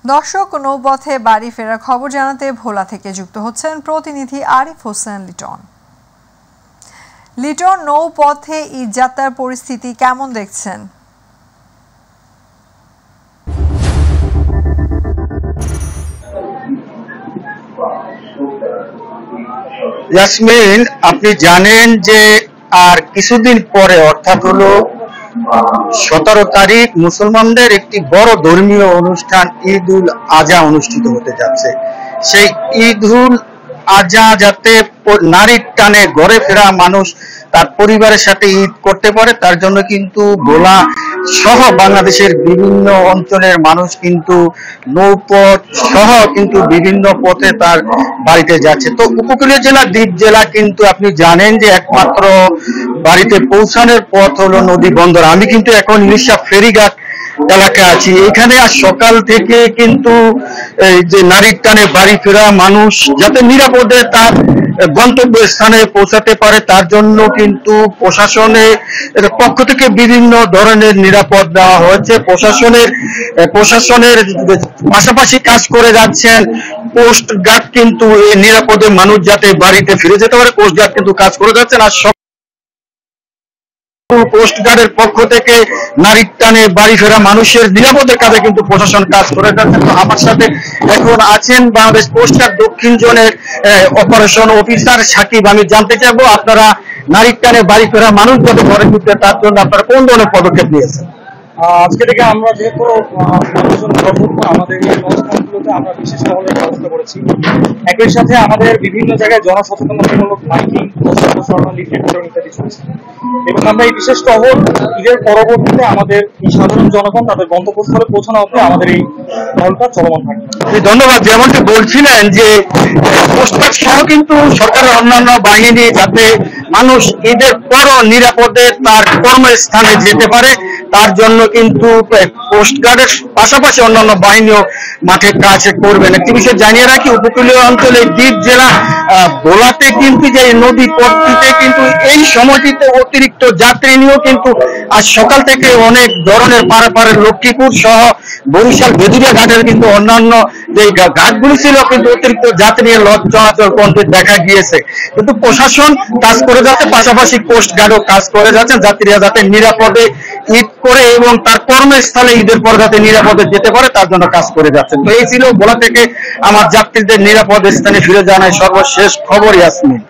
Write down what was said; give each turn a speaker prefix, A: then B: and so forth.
A: দর্শক, নৌপথে বাড়ি ফেরার খবর জানাতে ভোলা থেকে যুক্ত হচ্ছেন প্রতিনিধি আরিফ হোসেন লিটন। লিটন, নৌপথে ঈদ যাত্রার পরিস্থিতি কেমন দেখছেন?
B: ইয়াসমিন, আপনি জানেন যে আর কিছুদিন পরে অর্থাৎ হলো 17 তারিখ মুসলমানদের একটি বড় ধর্মীয় অনুষ্ঠান ঈদ উল আজহা অনুষ্ঠিত হতে যাচ্ছে। সেই ঈদ উল আজহা যাতে নারীর টানে ঘরে ফেরা মানুষ তার পরিবারের সাথে ঈদ করতে পারে, তার জন্য কিন্তু ভোলা সহ বাংলাদেশের বিভিন্ন অঞ্চলের মানুষ কিন্তু নৌপথ সহ কিন্তু বিভিন্ন পথে তার বাড়িতে যাচ্ছে। তো উপকূলীয় জেলা দ্বীপ জেলা কিন্তু আপনি জানেন যে একমাত্র বাড়িতে পৌঁছানোর পথ হলো নদী বন্দর। আমি কিন্তু এখন ইলিশা ফেরিঘাট এলাকা আছি। এখানে আজ সকাল থেকে কিন্তু যে নারীর টানে বাড়ি ফেরা মানুষ যাতে নিরাপদে তার গন্তব্য স্থানে পৌঁছাতে পারে তার জন্য কিন্তু প্রশাসনের পক্ষ থেকে বিভিন্ন ধরনের নিরাপদ দেওয়া হয়েছে। প্রশাসনের পাশাপাশি কাজ করে যাচ্ছেন কোস্ট গার্ড, কিন্তু নিরাপদে মানুষ যাতে বাড়িতে ফিরে যেতে পারে কোস্ট গার্ড কিন্তু কাজ করে যাচ্ছেন। আর কোস্ট গার্ডের পক্ষ থেকে নারীর টানে বাড়ি ফেরা মানুষের নিরাপদের কাজে কিন্তু প্রশাসন কাজ করে যাচ্ছে। তো আমার সাথে এখন আছেন বাংলাদেশ কোস্ট গার্ড দক্ষিণ জোনের অপারেশন অফিসার সাকিব। আমি জানতে চাইবো, আপনারা নারীর টানে বাড়ি ফেরা মানুষ যাতে ঘরে ফিরতে তার জন্য আপনারা কোন ধরনের পদক্ষেপ নিয়েছেন?
C: আজকে থেকে আমরা যেহেতু আমাদের এই অনুষ্ঠানগুলোতে আমরা বিশেষ মহলের ব্যবস্থা করেছি, একই সাথে আমাদের বিভিন্ন জায়গায় জনসচেতনতামূলক মাইকিং, লিফলেট বিতরণ ইত্যাদি চলছে। এবং আমরা এই বিশেষ টহল ঈদের পরবর্তীতে আমাদের এই সাধারণ জনগণ তাদের গন্তব্যস্থলে পৌঁছানো অবধি আমাদের এই টহলটা চলমান থাকবে।
B: ধন্যবাদ। যেমনটি বলছিলেন যে কোস্টগার্ড সহ কিন্তু সরকারের অন্যান্য বাহিনী যাতে মানুষ ঈদের পরও নিরাপদে তার কর্মস্থানে যেতে পারে তার জন্য কিন্তু কোস্টগার্ডের পাশাপাশি অন্যান্য বাহিনীও মাঠে কাজ করবেন। একটি বিষয় জানিয়ে রাখি, উপকূলীয় অঞ্চলে দ্বীপ জেলা ভোলাতে কিন্তু যে নদী পথটিতে কিন্তু এই সময়টিতে অতিরিক্ত যাত্রী নিয়েও কিন্তু আজ সকাল থেকে অনেক ধরনের পারাপারের লক্ষ্মীপুর সহ বরিশাল ভেদুরিয়া ঘাটের কিন্তু অন্যান্য যে ঘাটগুলি ছিল কিন্তু অতিরিক্ত যাত্রী নিয়ে লঞ্চ চলাচল করতে দেখা গিয়েছে। কিন্তু প্রশাসন কাজ করে যাচ্ছে, পাশাপাশি কোস্ট গার্ডও কাজ করে যাচ্ছেন যাত্রীরা যাতে নিরাপদে ঈদ করে এবং তার কর্মস্থলে ঈদের পর যাতে নিরাপদে যেতে পারে তার জন্য কাজ করে যাচ্ছেন। তো এই ছিল ভোলা থেকে আমার যাত্রীদের নিরাপদ স্থানে ফিরে জানাই সর্বশেষ খবর। ইয়াসমিন।